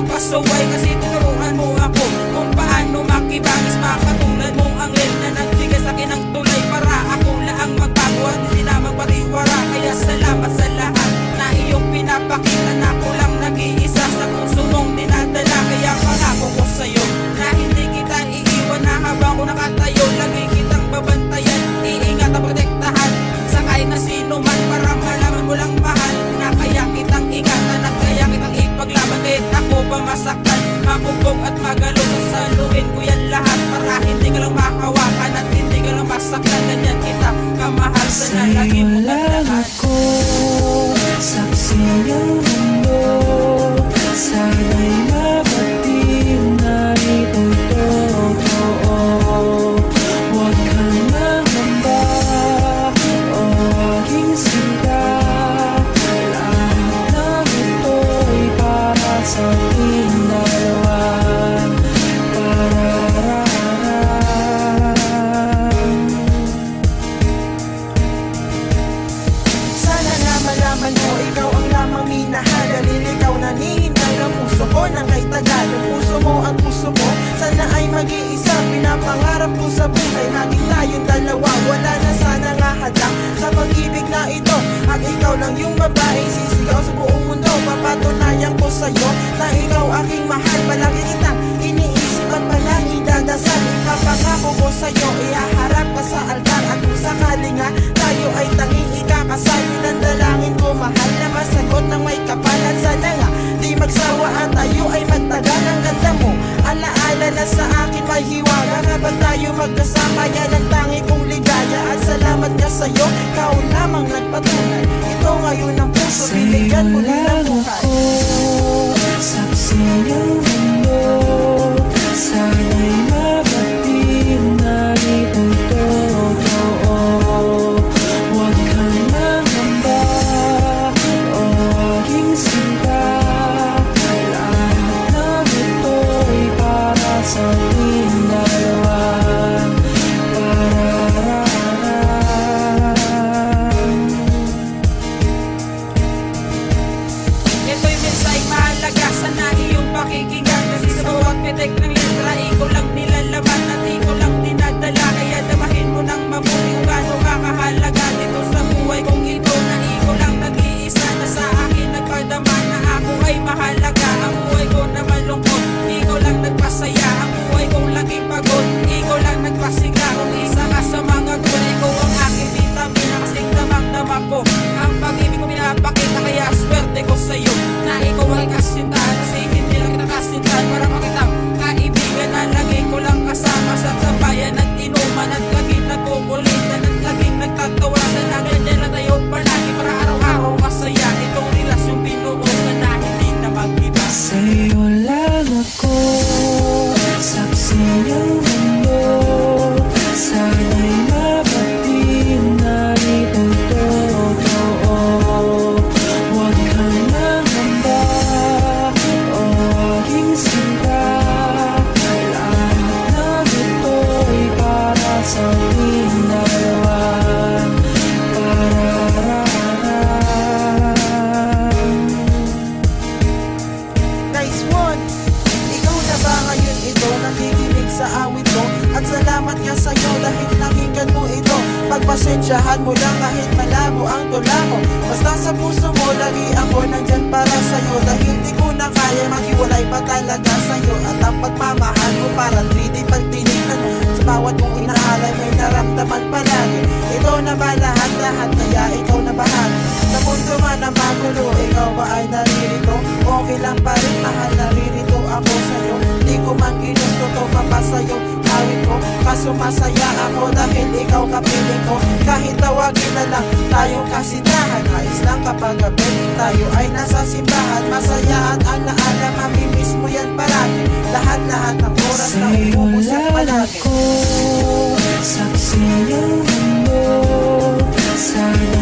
Pasaway kasi tinuruan mo ako kung paano makibagis. Makatulad mong angel na nagbigay sa akin ng tulay para ako laang magbago at hindi na magpariwara. Kaya salamat sa lahat na iyong pinapakita na ako lang nag-iisa sa puso mong dinadala. Kaya pangako ko sa'yo na hindi kita iiwan, na habang ko nakatayo lagi kitang babantayan, iingat at protektahan sa kahit na sino man, para malaman mo lang mahal na kaya kitang ingatan at kaya kitang ipaglaban. Kahit ako pa masaktan, mabugbog at magalo, sasaluhin ko yan lahat para hindi ka lang makawakan at hindi ka lang masaktan. Ganyan kita kamahal, sana lagi mo tandaan. Ako, saksi ng mundo, sana'y mabating na ito'y totoo. Huwag kang mangamba, o aking sinta, lahat ng ito'y para sa ating dalawa. Sana na malaman mo, ikaw ang lamang minahal, dahil ikaw nanihintay ng puso ko nang kay tagal. Yung puso mo at puso ko, sana ay mag-iisa. Pinapangarap ko sa buhay, naging tayong dalawa. Wala na sana nga hadlang sa pag-ibig na ito, at ikaw lang yung babae sisigaw sa buong mundo. Papatunayan ko sa'yo na ikaw aking mahal. Palagi kitang iniisip at palagi dadasal. Ipapangako ko sa'yo, ihaharap ka sa altar, at kung sakali nga tayo ay tanging ikakasal, pinandalangin ko mahal na masagot ng may kapal. At sana nga di magsawa at tayo ay magtagal. Ang ganda mo, alaala na sa akin may hiwaga. Habang tayo magkasama, yan ang tangi kong ligaya. At salamat nga sa'yo, ikaw lamang nagpatunay. Ito ngayon ang puso, binigyan mo din ng buhay. Saksi ng mundo, sana'y mabating na ito'y totoo. Huwag kang mangamba, o aking sinta, lahat ng ito'y para sa ating dalawa. Ito'y mensahe mahalaga, sana iyong pakikinggan. Kasi sa bawat pitik ng letra, ikaw lang nilalaman at ikaw lang dinadala. Kaya damahin mo ng mabuti kung gaano kakahalaga dito sa buhay kong ito, na ikaw lang nag-iisa na sa akin nagpadama na ako ay mahalaga. Ang buhay ko na malungkot, ikaw lang nagpasaya. Ang buhay kong laging pagod, ikaw lang nagpasiga. Kung isa ka sa mga gulay ko, ang aking vitamina, kasing damang-dama ko ang pag-ibig ko pinapakita. Kaya swerte ko sa'yo na ikaw ay kasintahan, kasi hindi lang kita kasintahan, para makitang kaibigan na lagi ko lang kasama sa tabayan at inuman, at laging nagkukulitan at laging nagtatawa. Sana ganyan lang tayo palagi para araw-araw masaya. Itong relasyon binuo, sana hindi na mag-iba. Sa'yo lang ako, saksi ng mundo, sana'y mabating na ito'y totoo. Huwag kang mangamba, o aking sinta, lahat ng ito'y para sa ating dalawa. Nice one! Ikaw na ba ngayon ito, nakikinig sa awit ko? At salamat nga sa'yo dahil nakinggan mo ito. Pagpasensyahan mo lang kahit malabo ang tula ko. Basta sa puso mo, lagi ako nandyan para sa'yo. Dahil di ko na kaya maghiwalay pa talaga sa'yo. At ang pagmamahal mo parang 3D pag tinignan. Sa bawat mong inaalay may naramdaman palagi. Ito na ba lahat-lahat, kaya ikaw na bahagi. Sa mundo man na magulo, ikaw ba ay naririto? Okay lang pa rin, mahal, naririto ako sa'yo. Di ko man ginusto to, papasayo awit ko. kaso masaya ako dahil ikaw kapiling ko. Kahit tawagin na lang tayong kasintahan, nais lang kapag gabi tayo ay nasa simbahan. Masaya at alaala, mamimiss mo yan parati. Lahat-lahat ng oras na umuusap palagi. Saksi ang mundo, sana